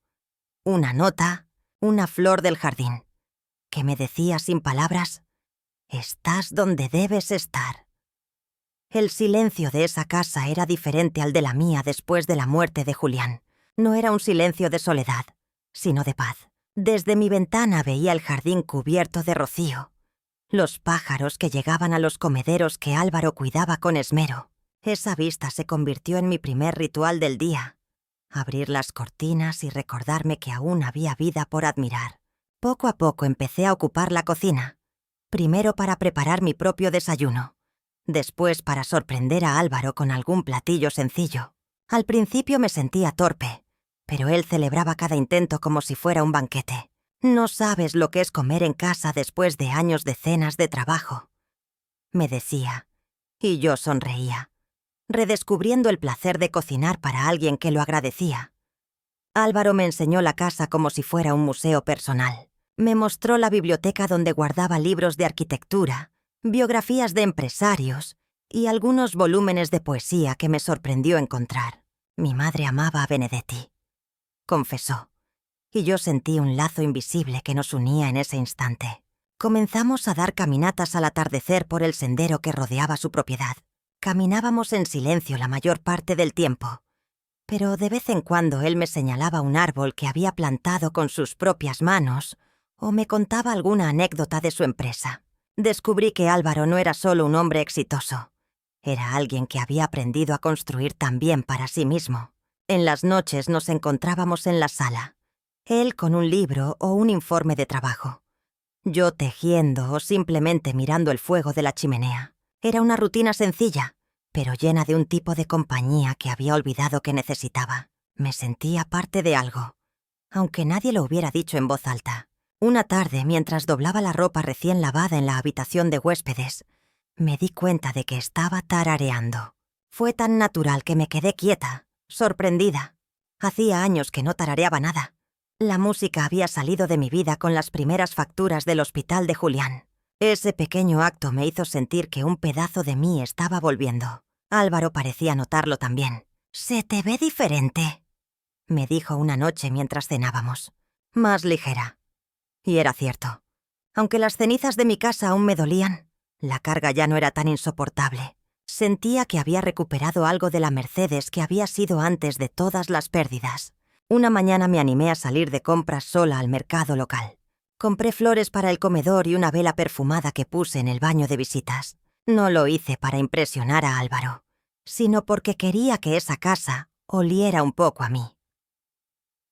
Una nota, una flor del jardín, que me decía sin palabras: «Estás donde debes estar». El silencio de esa casa era diferente al de la mía después de la muerte de Julián. No era un silencio de soledad, sino de paz. Desde mi ventana veía el jardín cubierto de rocío, los pájaros que llegaban a los comederos que Álvaro cuidaba con esmero. Esa vista se convirtió en mi primer ritual del día. Abrir las cortinas y recordarme que aún había vida por admirar. Poco a poco empecé a ocupar la cocina. Primero para preparar mi propio desayuno. Después para sorprender a Álvaro con algún platillo sencillo. Al principio me sentía torpe, pero él celebraba cada intento como si fuera un banquete. No sabes lo que es comer en casa después de años de cenas de trabajo, me decía, y yo sonreía, redescubriendo el placer de cocinar para alguien que lo agradecía. Álvaro me enseñó la casa como si fuera un museo personal. Me mostró la biblioteca donde guardaba libros de arquitectura, biografías de empresarios y algunos volúmenes de poesía que me sorprendió encontrar. Mi madre amaba a Benedetti, confesó, y yo sentí un lazo invisible que nos unía en ese instante. Comenzamos a dar caminatas al atardecer por el sendero que rodeaba su propiedad. Caminábamos en silencio la mayor parte del tiempo, pero de vez en cuando él me señalaba un árbol que había plantado con sus propias manos o me contaba alguna anécdota de su empresa. Descubrí que Álvaro no era solo un hombre exitoso. Era alguien que había aprendido a construir también para sí mismo. En las noches nos encontrábamos en la sala, él con un libro o un informe de trabajo, yo tejiendo o simplemente mirando el fuego de la chimenea. Era una rutina sencilla, pero llena de un tipo de compañía que había olvidado que necesitaba. Me sentía parte de algo, aunque nadie lo hubiera dicho en voz alta. Una tarde, mientras doblaba la ropa recién lavada en la habitación de huéspedes, me di cuenta de que estaba tarareando. Fue tan natural que me quedé quieta, sorprendida. Hacía años que no tarareaba nada. La música había salido de mi vida con las primeras facturas del hospital de Julián. Ese pequeño acto me hizo sentir que un pedazo de mí estaba volviendo. Álvaro parecía notarlo también. «Se te ve diferente», me dijo una noche mientras cenábamos. «Más ligera». Y era cierto. Aunque las cenizas de mi casa aún me dolían, la carga ya no era tan insoportable. Sentía que había recuperado algo de la Mercedes que había sido antes de todas las pérdidas. Una mañana me animé a salir de compras sola al mercado local. Compré flores para el comedor y una vela perfumada que puse en el baño de visitas. No lo hice para impresionar a Álvaro, sino porque quería que esa casa oliera un poco a mí.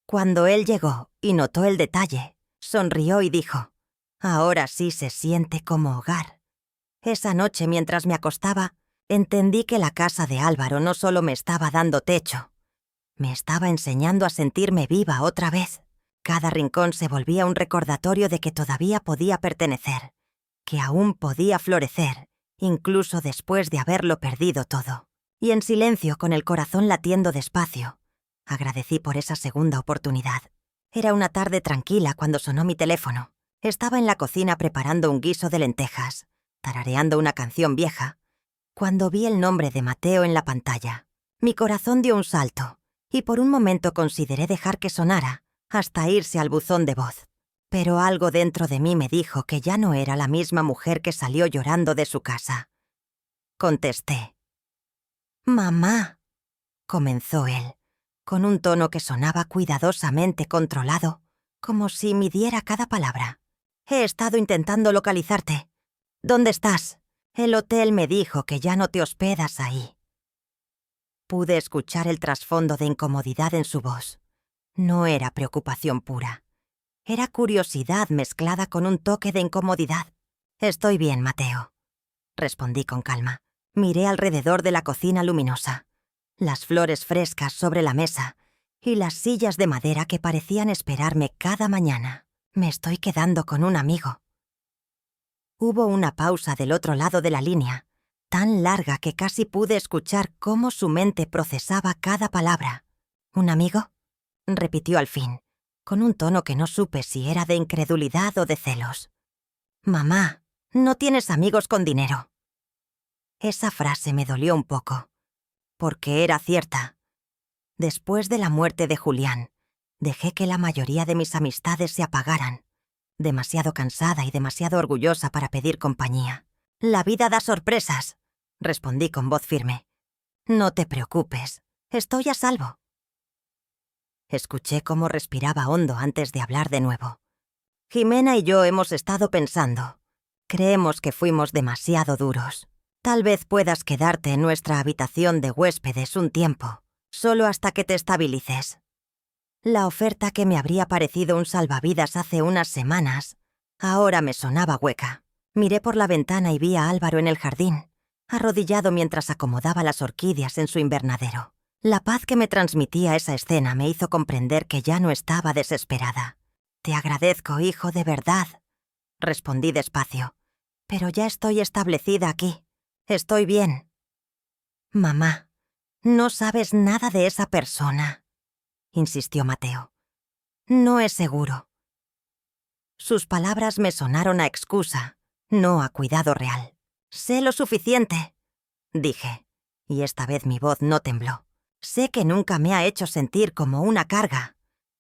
Cuando él llegó y notó el detalle, sonrió y dijo: «Ahora sí se siente como hogar». Esa noche, mientras me acostaba, entendí que la casa de Álvaro no solo me estaba dando techo, me estaba enseñando a sentirme viva otra vez. Cada rincón se volvía un recordatorio de que todavía podía pertenecer, que aún podía florecer, incluso después de haberlo perdido todo. Y en silencio, con el corazón latiendo despacio, agradecí por esa segunda oportunidad. Era una tarde tranquila cuando sonó mi teléfono. Estaba en la cocina preparando un guiso de lentejas, tarareando una canción vieja, cuando vi el nombre de Mateo en la pantalla. Mi corazón dio un salto, y por un momento consideré dejar que sonara, hasta irse al buzón de voz. Pero algo dentro de mí me dijo que ya no era la misma mujer que salió llorando de su casa. Contesté. «Mamá», comenzó él, con un tono que sonaba cuidadosamente controlado, como si midiera cada palabra. «He estado intentando localizarte. ¿Dónde estás? El hotel me dijo que ya no te hospedas ahí». Pude escuchar el trasfondo de incomodidad en su voz. No era preocupación pura. Era curiosidad mezclada con un toque de incomodidad. «Estoy bien, Mateo», respondí con calma. Miré alrededor de la cocina luminosa, las flores frescas sobre la mesa y las sillas de madera que parecían esperarme cada mañana. «Me estoy quedando con un amigo». Hubo una pausa del otro lado de la línea, tan larga que casi pude escuchar cómo su mente procesaba cada palabra. «¿Un amigo?», repitió al fin, con un tono que no supe si era de incredulidad o de celos. «Mamá, no tienes amigos con dinero». Esa frase me dolió un poco, porque era cierta. Después de la muerte de Julián, dejé que la mayoría de mis amistades se apagaran, demasiado cansada y demasiado orgullosa para pedir compañía. «La vida da sorpresas», respondí con voz firme. No te preocupes, estoy a salvo. Escuché cómo respiraba hondo antes de hablar de nuevo. Jimena y yo hemos estado pensando. Creemos que fuimos demasiado duros. Tal vez puedas quedarte en nuestra habitación de huéspedes un tiempo, solo hasta que te estabilices. La oferta que me habría parecido un salvavidas hace unas semanas, ahora me sonaba hueca. Miré por la ventana y vi a Álvaro en el jardín, arrodillado mientras acomodaba las orquídeas en su invernadero. La paz que me transmitía esa escena me hizo comprender que ya no estaba desesperada. «Te agradezco, hijo, de verdad», respondí despacio. «Pero ya estoy establecida aquí. Estoy bien». «Mamá, no sabes nada de esa persona», insistió Mateo. «No es seguro». Sus palabras me sonaron a excusa, no a cuidado real. «Sé lo suficiente», dije, y esta vez mi voz no tembló. «Sé que nunca me ha hecho sentir como una carga.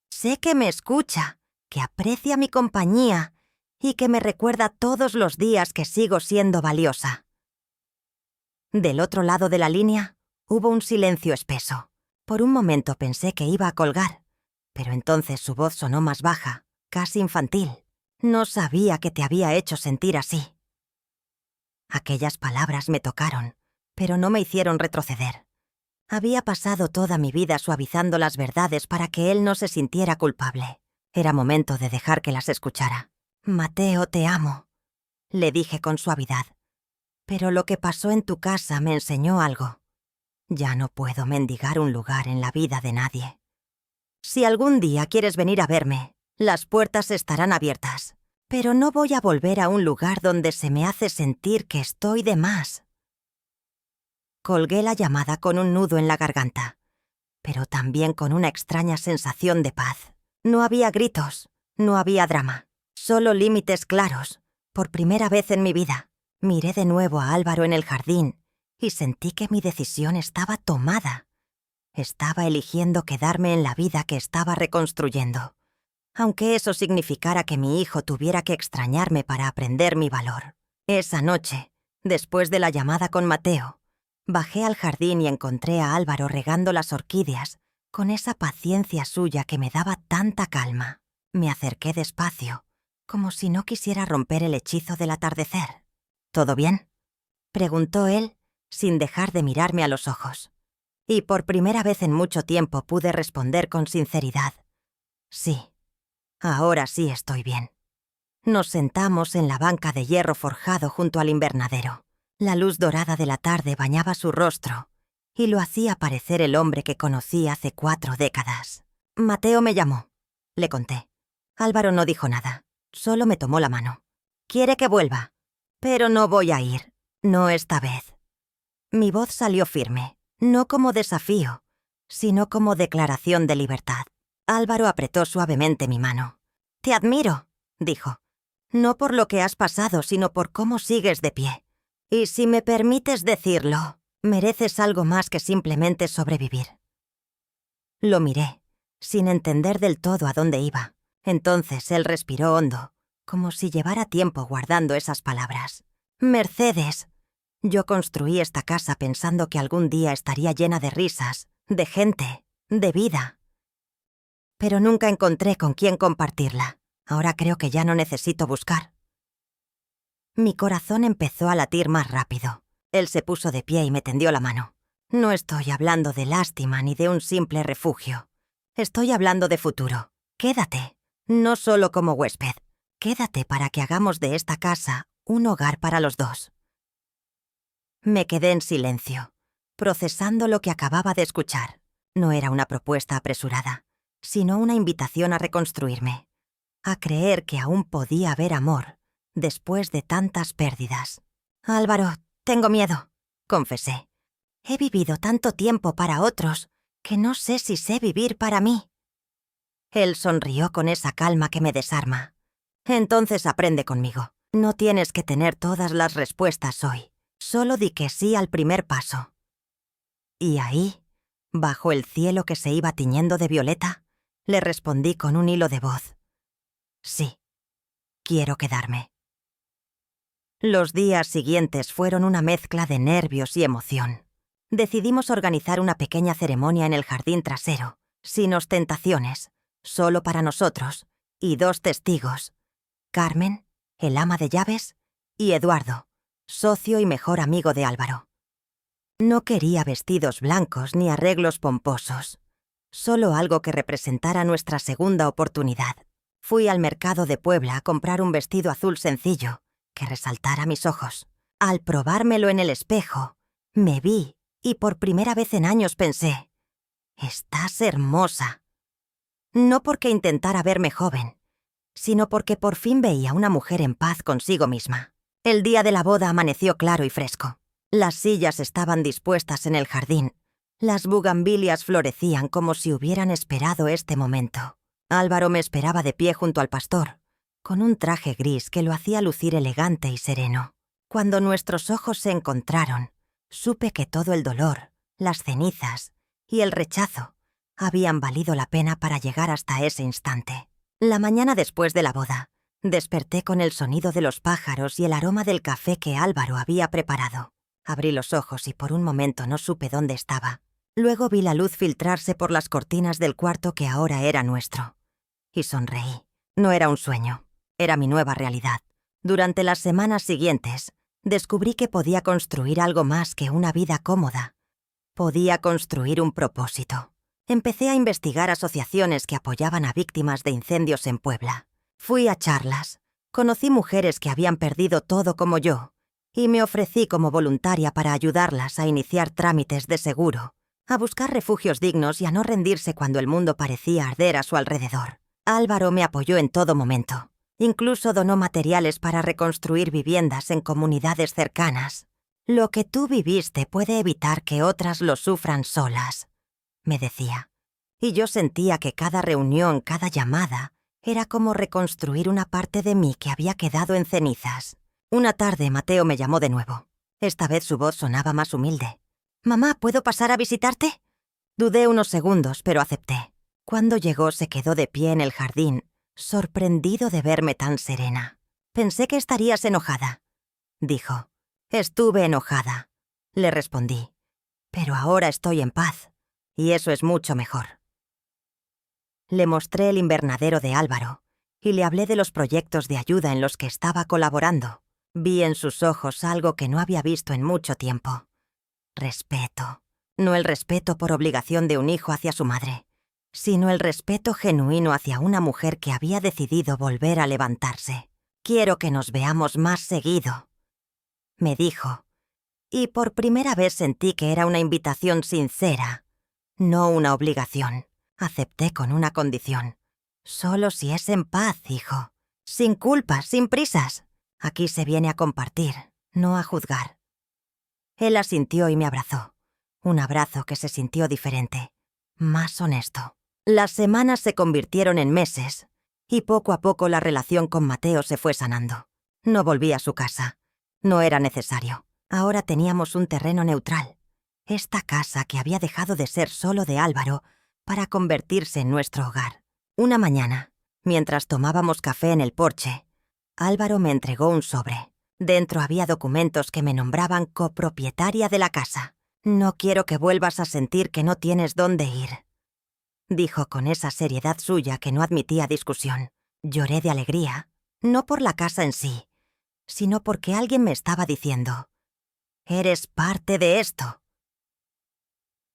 Sé que me escucha, que aprecia mi compañía y que me recuerda todos los días que sigo siendo valiosa». Del otro lado de la línea hubo un silencio espeso. Por un momento pensé que iba a colgar, pero entonces su voz sonó más baja, casi infantil. «No sabía que te había hecho sentir así». Aquellas palabras me tocaron, pero no me hicieron retroceder. Había pasado toda mi vida suavizando las verdades para que él no se sintiera culpable. Era momento de dejar que las escuchara. «Mateo, te amo», le dije con suavidad. «Pero lo que pasó en tu casa me enseñó algo. Ya no puedo mendigar un lugar en la vida de nadie. Si algún día quieres venir a verme, las puertas estarán abiertas. Pero no voy a volver a un lugar donde se me hace sentir que estoy de más». Colgué la llamada con un nudo en la garganta, pero también con una extraña sensación de paz. No había gritos, no había drama, solo límites claros. Por primera vez en mi vida, miré de nuevo a Álvaro en el jardín y sentí que mi decisión estaba tomada. Estaba eligiendo quedarme en la vida que estaba reconstruyendo, aunque eso significara que mi hijo tuviera que extrañarme para aprender mi valor. Esa noche, después de la llamada con Mateo, bajé al jardín y encontré a Álvaro regando las orquídeas con esa paciencia suya que me daba tanta calma. Me acerqué despacio, como si no quisiera romper el hechizo del atardecer. «¿Todo bien?», preguntó él, sin dejar de mirarme a los ojos. Y por primera vez en mucho tiempo pude responder con sinceridad. «Sí, ahora sí estoy bien». Nos sentamos en la banca de hierro forjado junto al invernadero. La luz dorada de la tarde bañaba su rostro y lo hacía parecer el hombre que conocí hace 4 décadas. «Mateo me llamó», le conté. Álvaro no dijo nada, solo me tomó la mano. «Quiere que vuelva, pero no voy a ir, no esta vez». Mi voz salió firme, no como desafío, sino como declaración de libertad. Álvaro apretó suavemente mi mano. «Te admiro», dijo. «No por lo que has pasado, sino por cómo sigues de pie. Y si me permites decirlo, mereces algo más que simplemente sobrevivir». Lo miré, sin entender del todo a dónde iba. Entonces él respiró hondo, como si llevara tiempo guardando esas palabras. «Mercedes, yo construí esta casa pensando que algún día estaría llena de risas, de gente, de vida. Pero nunca encontré con quién compartirla. Ahora creo que ya no necesito buscar». Mi corazón empezó a latir más rápido. Él se puso de pie y me tendió la mano. «No estoy hablando de lástima ni de un simple refugio. Estoy hablando de futuro. Quédate, no solo como huésped. Quédate para que hagamos de esta casa un hogar para los dos». Me quedé en silencio, procesando lo que acababa de escuchar. No era una propuesta apresurada, sino una invitación a reconstruirme, a creer que aún podía haber amor después de tantas pérdidas. «Álvaro, tengo miedo», confesé. «He vivido tanto tiempo para otros que no sé si sé vivir para mí». Él sonrió con esa calma que me desarma. «Entonces aprende conmigo. No tienes que tener todas las respuestas hoy. Solo di que sí al primer paso». Y ahí, bajo el cielo que se iba tiñendo de violeta, le respondí con un hilo de voz. «Sí, quiero quedarme». Los días siguientes fueron una mezcla de nervios y emoción. Decidimos organizar una pequeña ceremonia en el jardín trasero, sin ostentaciones, solo para nosotros, y 2 testigos: Carmen, el ama de llaves, y Eduardo, socio y mejor amigo de Álvaro. No quería vestidos blancos ni arreglos pomposos, solo algo que representara nuestra segunda oportunidad. Fui al mercado de Puebla a comprar un vestido azul sencillo, que resaltara mis ojos. Al probármelo en el espejo, me vi y por primera vez en años pensé: «Estás hermosa». No porque intentara verme joven, sino porque por fin veía una mujer en paz consigo misma. El día de la boda amaneció claro y fresco. Las sillas estaban dispuestas en el jardín. Las bugambilias florecían como si hubieran esperado este momento. Álvaro me esperaba de pie junto al pastor, con un traje gris que lo hacía lucir elegante y sereno. Cuando nuestros ojos se encontraron, supe que todo el dolor, las cenizas y el rechazo habían valido la pena para llegar hasta ese instante. La mañana después de la boda, desperté con el sonido de los pájaros y el aroma del café que Álvaro había preparado. Abrí los ojos y por un momento no supe dónde estaba. Luego vi la luz filtrarse por las cortinas del cuarto que ahora era nuestro. Y sonreí. No era un sueño, era mi nueva realidad. Durante las semanas siguientes, descubrí que podía construir algo más que una vida cómoda. Podía construir un propósito. Empecé a investigar asociaciones que apoyaban a víctimas de incendios en Puebla. Fui a charlas, conocí mujeres que habían perdido todo como yo, y me ofrecí como voluntaria para ayudarlas a iniciar trámites de seguro, a buscar refugios dignos y a no rendirse cuando el mundo parecía arder a su alrededor. Álvaro me apoyó en todo momento. Incluso donó materiales para reconstruir viviendas en comunidades cercanas. «Lo que tú viviste puede evitar que otras lo sufran solas», me decía. Y yo sentía que cada reunión, cada llamada, era como reconstruir una parte de mí que había quedado en cenizas. Una tarde Mateo me llamó de nuevo. Esta vez su voz sonaba más humilde. «Mamá, ¿puedo pasar a visitarte?» Dudé unos segundos, pero acepté. Cuando llegó se quedó de pie en el jardín, sorprendido de verme tan serena. «Pensé que estarías enojada», dijo. «Estuve enojada», le respondí. «Pero ahora estoy en paz, y eso es mucho mejor». Le mostré el invernadero de Álvaro, y le hablé de los proyectos de ayuda en los que estaba colaborando. Vi en sus ojos algo que no había visto en mucho tiempo. Respeto. No el respeto por obligación de un hijo hacia su madre, sino el respeto genuino hacia una mujer que había decidido volver a levantarse. «Quiero que nos veamos más seguido», me dijo, y por primera vez sentí que era una invitación sincera, no una obligación. Acepté con una condición. «Solo si es en paz, hijo. Sin culpas, sin prisas. Aquí se viene a compartir, no a juzgar». Él asintió y me abrazó. Un abrazo que se sintió diferente, más honesto. Las semanas se convirtieron en meses, y poco a poco la relación con Mateo se fue sanando. No volví a su casa. No era necesario. Ahora teníamos un terreno neutral. Esta casa que había dejado de ser solo de Álvaro para convertirse en nuestro hogar. Una mañana, mientras tomábamos café en el porche, Álvaro me entregó un sobre. Dentro había documentos que me nombraban copropietaria de la casa. «No quiero que vuelvas a sentir que no tienes dónde ir», dijo con esa seriedad suya que no admitía discusión. Lloré de alegría, no por la casa en sí, sino porque alguien me estaba diciendo: «Eres parte de esto».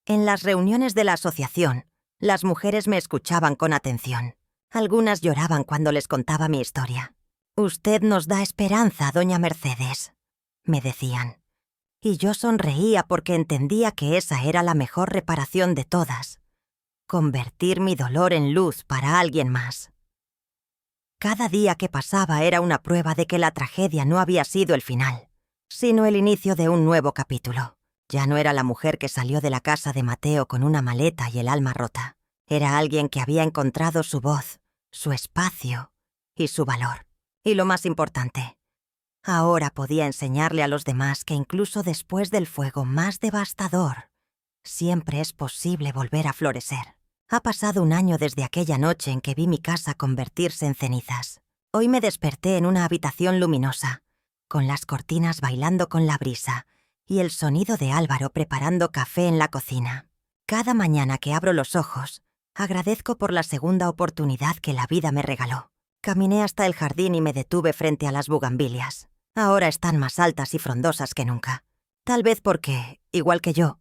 En las reuniones de la asociación, las mujeres me escuchaban con atención. Algunas lloraban cuando les contaba mi historia. «Usted nos da esperanza, doña Mercedes», me decían. Y yo sonreía porque entendía que esa era la mejor reparación de todas. Convertir mi dolor en luz para alguien más. Cada día que pasaba era una prueba de que la tragedia no había sido el final, sino el inicio de un nuevo capítulo. Ya no era la mujer que salió de la casa de Mateo con una maleta y el alma rota. Era alguien que había encontrado su voz, su espacio y su valor. Y lo más importante, ahora podía enseñarle a los demás que incluso después del fuego más devastador, siempre es posible volver a florecer. Ha pasado un año desde aquella noche en que vi mi casa convertirse en cenizas. Hoy me desperté en una habitación luminosa, con las cortinas bailando con la brisa y el sonido de Álvaro preparando café en la cocina. Cada mañana que abro los ojos, agradezco por la segunda oportunidad que la vida me regaló. Caminé hasta el jardín y me detuve frente a las bugambilias. Ahora están más altas y frondosas que nunca. Tal vez porque, igual que yo,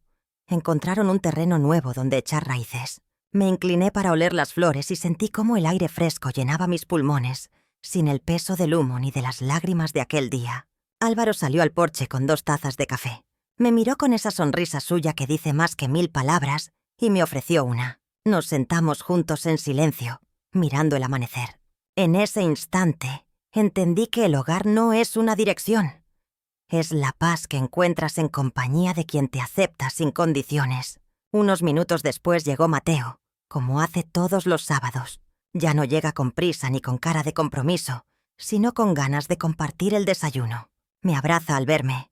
encontraron un terreno nuevo donde echar raíces. Me incliné para oler las flores y sentí cómo el aire fresco llenaba mis pulmones, sin el peso del humo ni de las lágrimas de aquel día. Álvaro salió al porche con 2 tazas de café. Me miró con esa sonrisa suya que dice más que 1000 palabras y me ofreció una. Nos sentamos juntos en silencio, mirando el amanecer. En ese instante, entendí que el hogar no es una dirección. Es la paz que encuentras en compañía de quien te acepta sin condiciones. Unos minutos después llegó Mateo, como hace todos los sábados. Ya no llega con prisa ni con cara de compromiso, sino con ganas de compartir el desayuno. Me abraza al verme.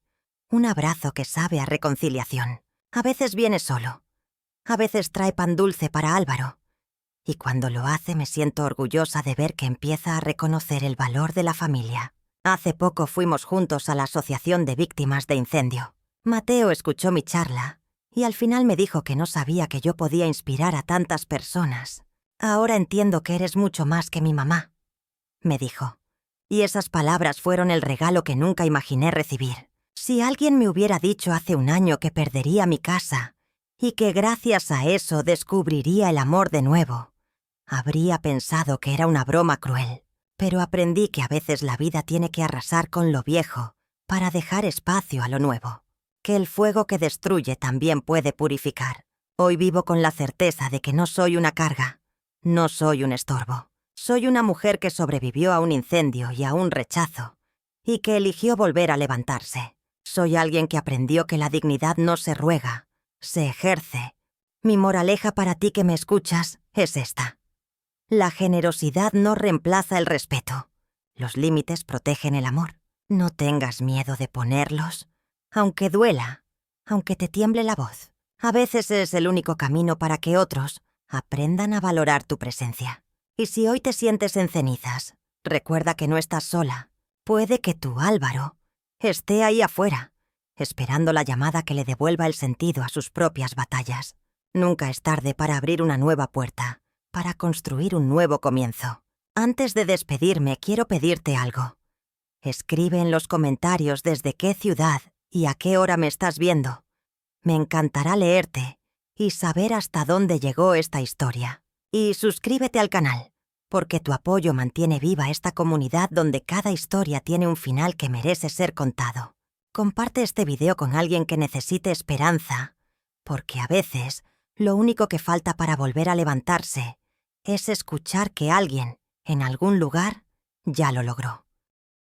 Un abrazo que sabe a reconciliación. A veces viene solo. A veces trae pan dulce para Álvaro. Y cuando lo hace me siento orgullosa de ver que empieza a reconocer el valor de la familia. Hace poco fuimos juntos a la Asociación de Víctimas de Incendio. Mateo escuchó mi charla y al final me dijo que no sabía que yo podía inspirar a tantas personas. Ahora entiendo que eres mucho más que mi mamá, me dijo. Y esas palabras fueron el regalo que nunca imaginé recibir. Si alguien me hubiera dicho hace un año que perdería mi casa y que gracias a eso descubriría el amor de nuevo, habría pensado que era una broma cruel. Pero aprendí que a veces la vida tiene que arrasar con lo viejo para dejar espacio a lo nuevo. Que el fuego que destruye también puede purificar. Hoy vivo con la certeza de que no soy una carga, no soy un estorbo. Soy una mujer que sobrevivió a un incendio y a un rechazo, y que eligió volver a levantarse. Soy alguien que aprendió que la dignidad no se ruega, se ejerce. Mi moraleja para ti que me escuchas es esta. La generosidad no reemplaza el respeto. Los límites protegen el amor. No tengas miedo de ponerlos, aunque duela, aunque te tiemble la voz. A veces es el único camino para que otros aprendan a valorar tu presencia. Y si hoy te sientes en cenizas, recuerda que no estás sola. Puede que tu Álvaro esté ahí afuera, esperando la llamada que le devuelva el sentido a sus propias batallas. Nunca es tarde para abrir una nueva puerta, para construir un nuevo comienzo. Antes de despedirme, quiero pedirte algo. Escribe en los comentarios desde qué ciudad y a qué hora me estás viendo. Me encantará leerte y saber hasta dónde llegó esta historia. Y suscríbete al canal, porque tu apoyo mantiene viva esta comunidad donde cada historia tiene un final que merece ser contado. Comparte este video con alguien que necesite esperanza, porque a veces lo único que falta para volver a levantarse es escuchar que alguien, en algún lugar, ya lo logró.